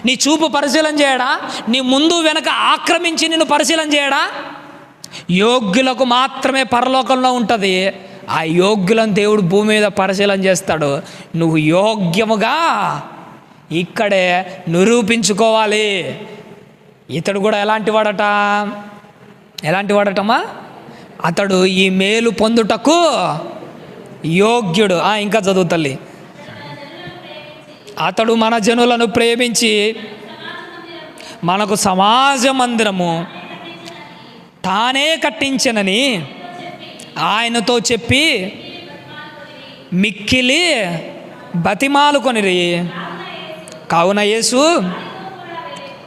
నీ చూపు పరిశీలన చేయడా? నీ ముందు వెనక ఆక్రమించి నిన్ను పరిశీలన చేయడా? యోగ్యులకు మాత్రమే పరలోకంలో ఉంటుంది. ఆ యోగ్యులను దేవుడు భూమి మీద పరిశీలన చేస్తాడు. నువ్వు యోగ్యముగా ఇక్కడే నిరూపించుకోవాలి. ఇతడు కూడా ఎలాంటి వాడటమా? అతడు ఈ మేలు పొందుటకు యోగ్యుడు. ఇంకా చదువు తల్లి. అతడు మన జనులను ప్రేమించి మనకు సమాజ మందిరము తానే కట్టించనని ఆయనతో చెప్పి మిక్కిలి బతిమాలుకొనిరి. కావున యేసు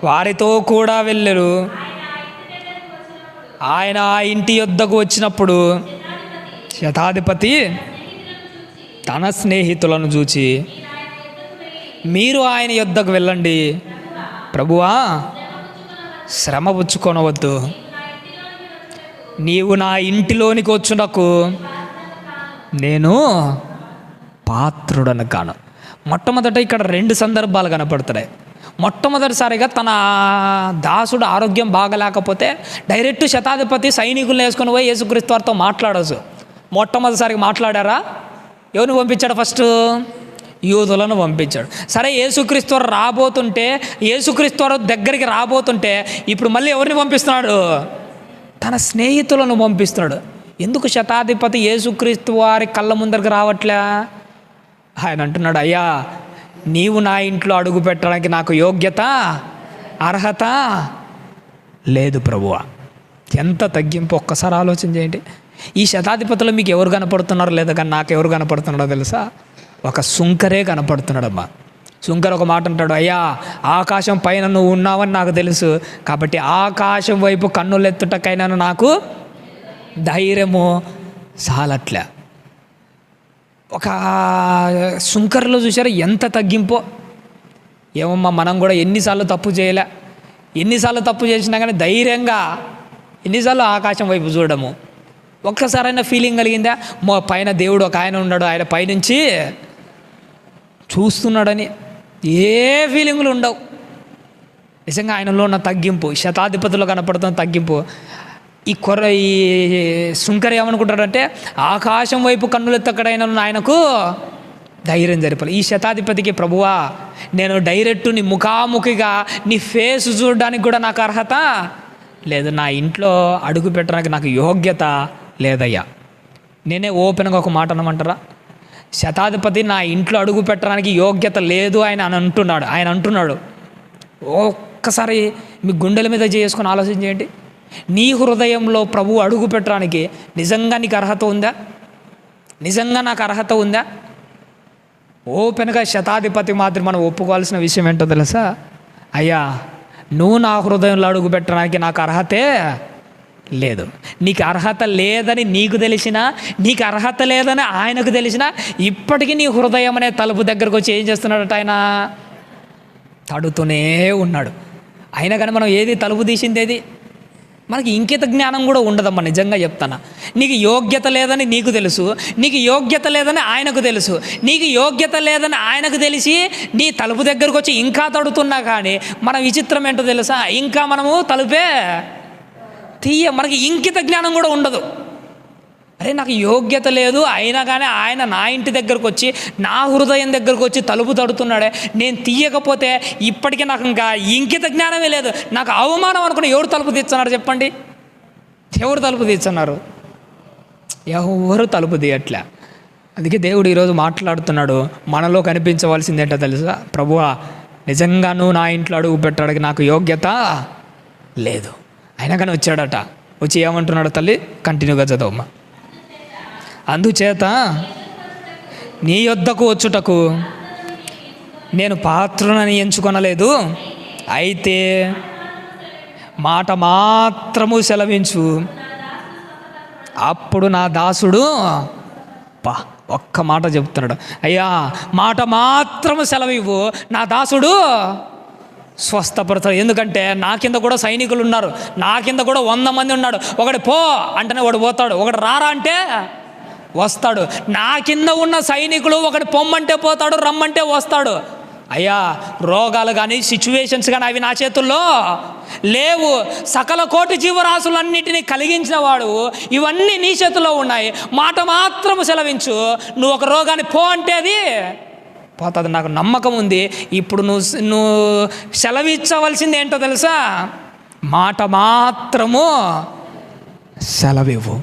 వారితో కూడా వెళ్ళెను. ఆయన ఆ ఇంటి యొద్దకు వచ్చినప్పుడు శతాధిపతి తన స్నేహితులను చూచి, మీరు ఆయన యొద్దకు వెళ్ళండి, ప్రభువా శ్రమ పుచ్చుకొనవద్దు, నీవు నా ఇంటిలోనికి వచ్చుటకు నేను పాత్రుడను కాను. మొట్టమొదట ఇక్కడ 2 సందర్భాలు కనపడుతున్నాయి. మొట్టమొదటిసారిగా తన దాసుడు ఆరోగ్యం బాగలేకపోతే డైరెక్ట్ శతాధిపతి సైనికులను వేసుకొని పోయి యేసుక్రీస్తు వారితో మాట్లాడవచ్చు. మొట్టమొదటిసారిగా మాట్లాడారా? ఎవరిని పంపించాడు? ఫస్ట్ యూదులను పంపించాడు. సరే, యేసుక్రీస్తు వారు రాబోతుంటే, యేసుక్రీస్తు వారు దగ్గరికి రాబోతుంటే ఇప్పుడు మళ్ళీ ఎవరిని పంపిస్తున్నాడు? తన స్నేహితులను పంపిస్తున్నాడు. ఎందుకు శతాధిపతి యేసుక్రీస్తు వారి కళ్ళ ముందరికి రావట్లే? ఆయన అంటున్నాడు, అయ్యా నీవు నా ఇంట్లో అడుగు పెట్టడానికి నాకు యోగ్యత, అర్హత లేదు ప్రభువా. ఎంత తగ్గింపు! ఒక్కసారి ఆలోచన చేయండి. ఈ శతాధిపతిలో మీకు ఎవరు కనపడుతున్నారో లేదా కానీ నాకు ఎవరు కనపడుతున్నాడో తెలుసా? ఒక సుంకరే కనపడుతున్నాడమ్మా. సుంకర్ ఒక మాట అంటాడు, అయ్యా ఆకాశం పైన నువ్వు ఉన్నావని నాకు తెలుసు, కాబట్టి ఆకాశం వైపు కన్నులెత్తుటకైనా నాకు ధైర్యము చాలట్లే. ఒక సుంకర్లో చూసారా ఎంత తగ్గింపో? ఏమమ్మా, మనం కూడా ఎన్నిసార్లు తప్పు చేయలే, ఎన్నిసార్లు తప్పు చేసినా కానీ ధైర్యంగా ఎన్నిసార్లు ఆకాశం వైపు చూడము. ఒక్కసారైనా ఫీలింగ్ కలిగిందా? పైన దేవుడు ఒక ఆయన ఉన్నాడు, ఆయన పైనుంచి చూస్తున్నాడని? ఏ ఫీలింగులు ఉండవు. నిజంగా ఆయనలో ఉన్న తగ్గింపు, శతాధిపతిలో కనపడుతున్న తగ్గింపు. ఈ సుంకర్ ఏమనుకుంటాడంటే ఆకాశం వైపు కన్నులెత్తకడైన ఆయనకు ధైర్యం జరిపాలి. ఈ శతాధిపతికి, ప్రభువా నేను డైరెక్ట్ నీ ముఖాముఖిగా నీ ఫేస్ చూడడానికి కూడా నాకు అర్హత లేదు, నా ఇంట్లో అడుగు పెట్టడానికి నాకు యోగ్యత లేదయ్యా. నేనే ఓపెన్గా ఒక మాట అనమంటారా? శతాధిపతి నా ఇంట్లో అడుగు పెట్టడానికి యోగ్యత లేదు ఆయన అంటున్నాడు. ఒక్కసారి మీ గుండెల మీద చేసుకొని ఆలోచన చేయండి. నీ హృదయంలో ప్రభు అడుగు పెట్టడానికి నిజంగా నీకు అర్హత ఉందా? నిజంగా నాకు అర్హత ఉందా? ఓపెన్గా శతాధిపతి మాత్రం మనం ఒప్పుకోవాల్సిన విషయం ఏంటో తెలుసా? అయ్యా నువ్వు నా హృదయంలో అడుగు పెట్టడానికి నాకు అర్హతే లేదు. నీకు అర్హత లేదని నీకు తెలిసినా, నీకు అర్హత లేదని ఆయనకు తెలిసినా, ఇప్పటికీ నీ హృదయం అనే తలుపు దగ్గరకు వచ్చి ఏం చేస్తున్నాడట? ఆయన తడుతూనే ఉన్నాడు. అయినా కానీ మనం ఏది తలుపు తీసిందేది? మనకి ఇంకిత జ్ఞానం కూడా ఉండదమ్మా. నిజంగా చెప్తాను, నీకు యోగ్యత లేదని నీకు తెలుసు, నీకు యోగ్యత లేదని ఆయనకు తెలుసు. నీకు యోగ్యత లేదని ఆయనకు తెలిసి నీ తలుపు దగ్గరకు వచ్చి ఇంకా తడుతున్నా కానీ మన విచిత్రం ఏంటో తెలుసా? ఇంకా మనము తలుపే మనకి ఇంకిత జ్ఞానం కూడా ఉండదు. అరే నాకు యోగ్యత లేదు, అయినా కానీ ఆయన నా ఇంటి దగ్గరకు వచ్చి, నా హృదయం దగ్గరకు వచ్చి తలుపు తడుతున్నాడే, నేను తీయకపోతే ఇప్పటికీ నాకు ఇంకా ఇంకిత జ్ఞానమే లేదు, నాకు అవమానం అనుకుని ఎవరు తలుపు తీస్తున్నారు చెప్పండి? ఎవరు తలుపు తీస్తున్నారు? ఎవరు తలుపు తీయట్లే. అందుకే దేవుడు ఈరోజు మాట్లాడుతున్నాడు. మనలో కనిపించవలసిందేంటో తెలుసా? ప్రభువా నిజంగా నువ్వు నా ఇంట్లో అడుగు పెట్టడానికి నాకు యోగ్యత లేదు. అయినా కానీ వచ్చాడట. వచ్చి ఏమంటున్నాడు తల్లి? కంటిన్యూగా చదవమ్మా. అందుచేత నీ యొద్దకు వచ్చుటకు నేను పాత్రనని ఎంచుకొనలేదు, అయితే మాట మాత్రము సెలవించు, అప్పుడు నా దాసుడు ఒక్క మాట చెప్తున్నాడు, అయ్యా మాట మాత్రము సెలవివ్వు, నా దాసుడు స్వస్థపడతాడు. ఎందుకంటే నా కింద కూడా సైనికులు ఉన్నారు, నా కింద కూడా 100 మంది ఉన్నాడు. ఒకటి పో అంటేనే వాడు పోతాడు, ఒకటి రారా అంటే వస్తాడు. నా కింద ఉన్న సైనికులు ఒకటి పొమ్మంటే పోతాడు, రమ్మంటే వస్తాడు. అయ్యా రోగాలు కానీ సిచ్యువేషన్స్ కానీ అవి నా చేతుల్లో లేవు. సకల కోటి జీవరాశులన్నిటినీ కలిగించిన వాడు, ఇవన్నీ నీ చేతుల్లో ఉన్నాయి. మాట మాత్రము సెలవించు, నువ్వు ఒక రోగాన్ని పో అంటే అది పోతుంది. నాకు నమ్మకం ఉంది. ఇప్పుడు నువ్వు సెలవిచ్చవలసింది ఏంటో తెలుసా? మాట మాత్రము సెలవివ్వు.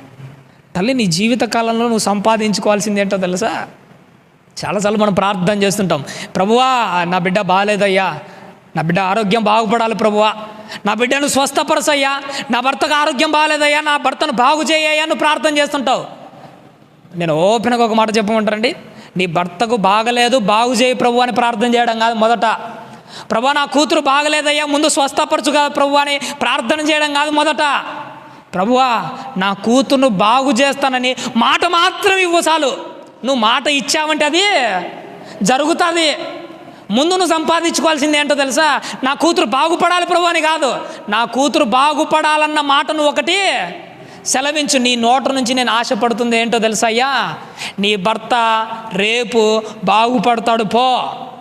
తల్లి, నీ జీవితకాలంలో నువ్వు సంపాదించుకోవాల్సింది ఏంటో తెలుసా? చాలాసార్లు మనం ప్రార్థన చేస్తుంటాం, ప్రభువా నా బిడ్డ బాగాలేదయ్యా, నా బిడ్డ ఆరోగ్యం బాగుపడాలి ప్రభువా, నా బిడ్డను స్వస్థపరచయ్యా, నా భర్తకు ఆరోగ్యం బాగాలేదయ్యా, నా భర్తను బాగు చేయయ్యా నువ్వు ప్రార్థన చేస్తుంటావు. నేను ఓపెన్గా ఒక మాట చెప్పమంటారండి, నీ భర్తకు బాగలేదు బాగు చేయి ప్రభు అని ప్రార్థన చేయడం కాదు. మొదట ప్రభువా నా కూతురు బాగలేదయ్యా ముందు స్వస్థపరచు కాదు ప్రభు అని ప్రార్థన చేయడం కాదు. మొదట ప్రభువా నా కూతురును బాగు చేస్తానని మాట మాత్రం ఇవ్వు చాలు. నువ్వు మాట ఇచ్చావంటే అది జరుగుతుంది. ముందు నువ్వు సంపాదించుకోవాల్సింది ఏంటో తెలుసా? నా కూతురు బాగుపడాలి ప్రభు అని కాదు, నా కూతురు బాగుపడాలన్న మాట నువ్వు ఒకటి సెలవించు. నీ నోట నుంచి నేను ఆశపడుతుంది ఏంటో తెలుసా? అయ్యా నీ భర్త రేపు బాగుపడతాడు పో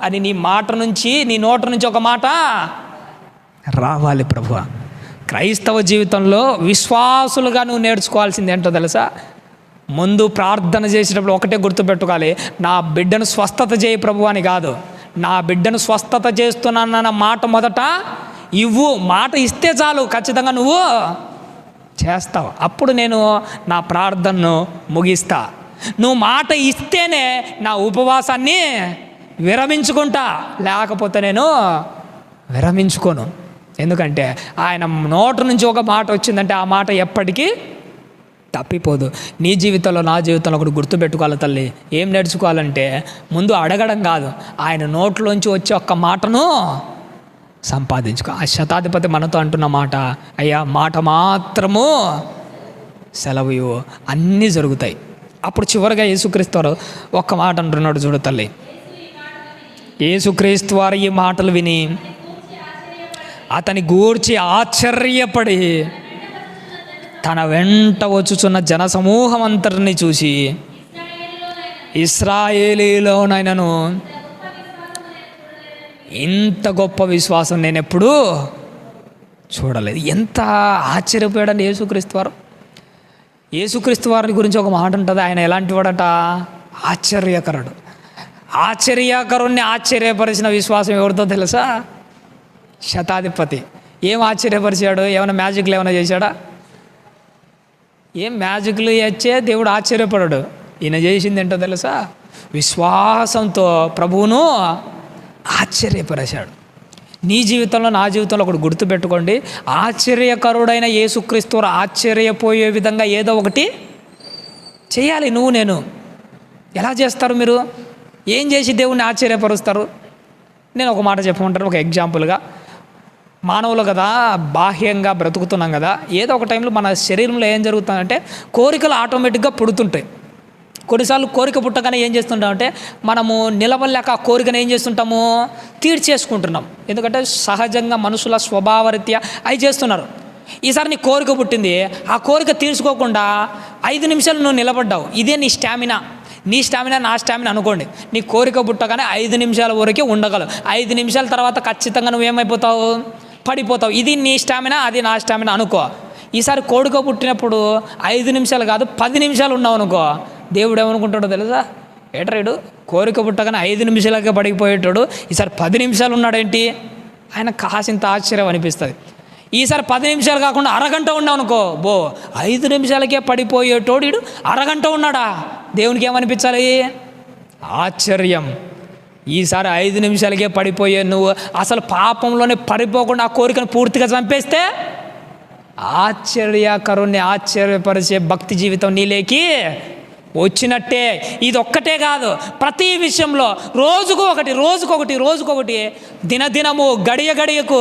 అని నీ మాట నుంచి, నీ నోట నుంచి ఒక మాట రావాలి ప్రభువా. క్రైస్తవ జీవితంలో విశ్వాసులుగా నువ్వు నేర్చుకోవాల్సింది ఏంటో తెలుసా? ముందు ప్రార్థన చేసేటప్పుడు ఒకటే గుర్తుపెట్టుకోవాలి, నా బిడ్డను స్వస్థత చేయి ప్రభు అని కాదు, నా బిడ్డను స్వస్థత చేస్తున్నానన్న మాట మొదట ఇవ్వు. మాట ఇస్తే చాలు, ఖచ్చితంగా నువ్వు చేస్తావు. అప్పుడు నేను నా ప్రార్థనను ముగిస్తా. నువ్వు మాట ఇస్తేనే నా ఉపవాసాన్ని విరమించుకుంటా, లేకపోతే నేను విరమించుకోను. ఎందుకంటే ఆయన నోటి నుంచి ఒక మాట వచ్చిందంటే ఆ మాట ఎప్పటికీ తప్పిపోదు. నీ జీవితంలో నా జీవితంలో ఒకటి గుర్తుపెట్టుకోవాలి తల్లి. ఏం నేర్చుకోవాలంటే ముందు అడగడం కాదు, ఆయన నోట్లోంచి వచ్చే ఒక్క మాటను సంపాదించుకో. ఆ శతాధిపతి మనతో అంటున్న మాట, అయ్యా మాట మాత్రము సెలవు ఇవ్వు, అన్నీ జరుగుతాయి. అప్పుడు చివరిగా యేసుక్రీస్తు వారు ఒక్క మాట అంటున్నాడు చూడు తల్లి. యేసుక్రీస్తు వారు ఈ మాటలు విని అతని గూర్చి ఆశ్చర్యపడి తన వెంట వచ్చుచున్న జనసమూహం అంతటిని చూసి, ఇశ్రాయేలీలోనైనను ఇంత గొప్ప విశ్వాసం నేను ఎప్పుడూ చూడలేదు. ఎంత ఆశ్చర్యపోయాడని యేసుక్రీస్తు వారు. యేసుక్రీస్తు వారి గురించి ఒక మాట ఉంటుంది, ఆయన ఎలాంటి వాడట? ఆశ్చర్యకరుడు. ఆశ్చర్యకరుణ్ణి ఆశ్చర్యపరిచిన విశ్వాసం ఎవరితో తెలుసా? శతాధిపతి. ఏం ఆశ్చర్యపరిచాడు? ఏమైనా మ్యాజిక్లు ఏమైనా చేశాడా? ఏం మ్యాజిక్లు చేస్తే దేవుడు ఆశ్చర్యపడాడు. ఈయన చేసింది ఏంటో తెలుసా? విశ్వాసంతో ప్రభువును ఆశ్చర్యపరిచాడు. నీ జీవితంలో నా జీవితంలో ఒకటి గుర్తుపెట్టుకోండి, ఆశ్చర్యకరుడైన యేసుక్రీస్తు ఆశ్చర్యపోయే విధంగా ఏదో ఒకటి చేయాలి. నువ్వు నేను ఎలా చేస్తారు? మీరు ఏం చేసి దేవుణ్ణి ఆశ్చర్యపరుస్తారు? నేను ఒక మాట చెప్పమంటాను, ఒక ఎగ్జాంపుల్గా. మానవులు కదా, బాహ్యంగా బ్రతుకుతున్నాం కదా, ఏదో ఒక టైంలో మన శరీరంలో ఏం జరుగుతుందంటే కోరికలు ఆటోమేటిక్గా పుడుతుంటాయి. కొన్నిసార్లు కోరిక పుట్టగానే ఏం చేస్తుంటామంటే మనము నిలవలేక ఆ కోరికను ఏం చేస్తుంటాము? తీర్చేసుకుంటున్నాం. ఎందుకంటే సహజంగా మనుషుల స్వభావరీత్యా అవి చేస్తున్నారు. ఈసారి నీ కోరిక పుట్టింది, ఆ కోరిక తీర్చుకోకుండా 5 నిమిషాలు నువ్వు నిలబడ్డావు. ఇదే నీ స్టామినా. నీ స్టామినా నా స్టామినా అనుకోండి. నీ కోరిక పుట్టగానే 5 నిమిషాల వరకే ఉండగలవు. 5 నిమిషాల తర్వాత ఖచ్చితంగా నువ్వేమైపోతావు? పడిపోతావు. ఇది నీ స్టామినా, అది నా స్టామినా అనుకో. ఈసారి కోరిక పుట్టినప్పుడు 5 నిమిషాలు కాదు 10 నిమిషాలు ఉన్నావు అనుకో, దేవుడు ఏమనుకుంటాడో తెలుసా? ఏటరాడు కోరిక పుట్టగానే 5 నిమిషాలకే పడిపోయేటాడు, ఈసారి 10 నిమిషాలు ఉన్నాడేంటి? ఆయన కాసింత ఆశ్చర్యం అనిపిస్తుంది. ఈసారి 10 నిమిషాలు కాకుండా అరగంట ఉన్నావు అనుకో, 5 నిమిషాలకే పడిపోయేటోడు వీడు అరగంట ఉన్నాడా? దేవునికి ఏమనిపించాలి? ఆశ్చర్యం. ఈసారి 5 నిమిషాలకే పడిపోయే నువ్వు అసలు పాపంలోనే పడిపోకుండా ఆ కోరికను పూర్తిగా చంపేస్తే ఆశ్చర్యకరుణ్ణి ఆశ్చర్యపరిచే భక్తి జీవితం నీలేకి వచ్చినట్టే. ఇది ఒక్కటే కాదు, ప్రతి విషయంలో రోజుకొకటి దినదినము గడియ గడియకు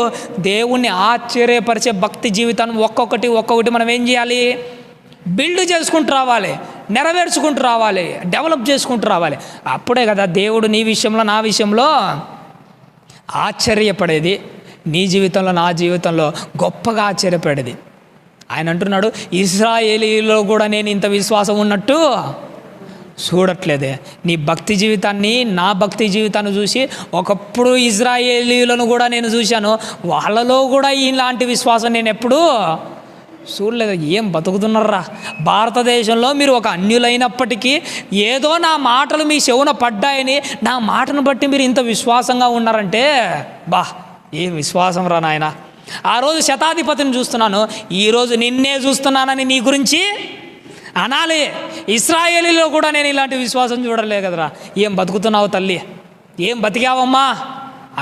దేవుణ్ణి ఆశ్చర్యపరిచే భక్తి జీవితాన్ని ఒక్కొక్కటి మనం ఏం చేయాలి? బిల్డ్ చేసుకుంటూ రావాలి, నెరవేర్చుకుంటూ రావాలి, డెవలప్ చేసుకుంటూ రావాలి. అప్పుడే కదా దేవుడు నీ విషయంలో నా విషయంలో ఆశ్చర్యపడేది, నీ జీవితంలో నా జీవితంలో గొప్పగా ఆశ్చర్యపడేది. ఆయన అంటున్నాడు, ఇశ్రాయేలీలో కూడా నేను ఇంత విశ్వాసం ఉన్నట్టు చూడట్లేదే. నీ భక్తి జీవితాన్ని నా భక్తి జీవితాన్ని చూసి ఒకప్పుడు ఇశ్రాయేలీలను కూడా నేను చూశాను, వాళ్ళలో కూడా ఇలాంటి విశ్వాసం నేను ఎప్పుడూ చూడలేదు. ఏం బతుకుతున్నారా భారతదేశంలో? మీరు ఒక అన్యులైనప్పటికీ ఏదో నా మాటలు మీ చెవున పడ్డాయని, నా మాటను బట్టి మీరు ఇంత విశ్వాసంగా ఉన్నారంటే ఏం విశ్వాసం రా నాయన. ఆ రోజు శతాధిపతిని చూస్తున్నాను, ఈరోజు నిన్నే చూస్తున్నానని నీ గురించి అనాలి. ఇశ్రాయేలీలో కూడా నేను ఇలాంటి విశ్వాసం చూడలే కదరా, ఏం బతుకుతున్నావు తల్లి, ఏం బతికావమ్మా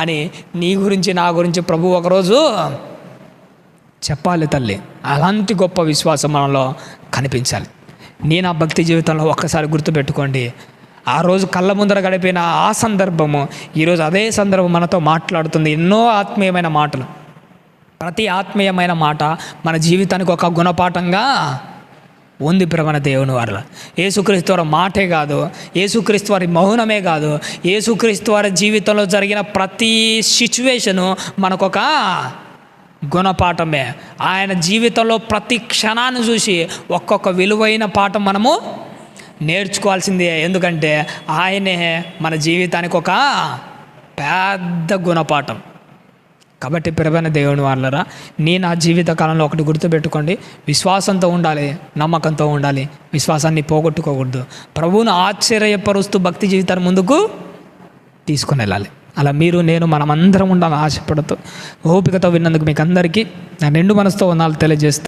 అని నీ గురించి నా గురించి ప్రభు ఒకరోజు చెప్పాలి తల్లి. అలాంటి గొప్ప విశ్వాసం మనలో కనిపించాలి. నా భక్తి జీవితంలో ఒక్కసారి గుర్తుపెట్టుకోండి, ఆ రోజు కళ్ళ ముందర గడిపిన ఆ సందర్భము ఈరోజు అదే సందర్భం మనతో మాట్లాడుతుంది. ఎన్నో ఆత్మీయమైన మాటలు, ప్రతి ఆత్మీయమైన మాట మన జీవితానికి ఒక గుణపాఠంగా ఉంది. ప్రేమ దేవుని వారి యేసుక్రీస్తు వారి మాటే కాదు, యేసుక్రీస్తు వారి మౌనమే కాదు, యేసుక్రీస్తు వారి జీవితంలో జరిగిన ప్రతి సిచ్యువేషను మనకొక గుణపాఠమే. ఆయన జీవితంలో ప్రతి క్షణాన్ని చూసి ఒక్కొక్క విలువైన పాఠం మనము నేర్చుకోవాల్సిందే. ఎందుకంటే ఆయనే మన జీవితానికి ఒక పెద్ద గుణపాఠం. కాబట్టి ప్రియమైన దేవుని వాళ్ళరా, నా జీవిత కాలంలో ఒకటి గుర్తుపెట్టుకోండి, విశ్వాసంతో ఉండాలి, నమ్మకంతో ఉండాలి, విశ్వాసాన్ని పోగొట్టుకోకూడదు. ప్రభువును ఆశ్చర్యపరుస్తూ భక్తి జీవితాన్ని ముందుకు తీసుకుని వెళ్ళాలి. అలా మీరు నేను మనమందరం ఉండాలని ఆశపడుతూ ఓపికతో విన్నందుకు మీకు అందరికీ నా నిండు మనసుతో వందనాలు తెలియజేస్తాను.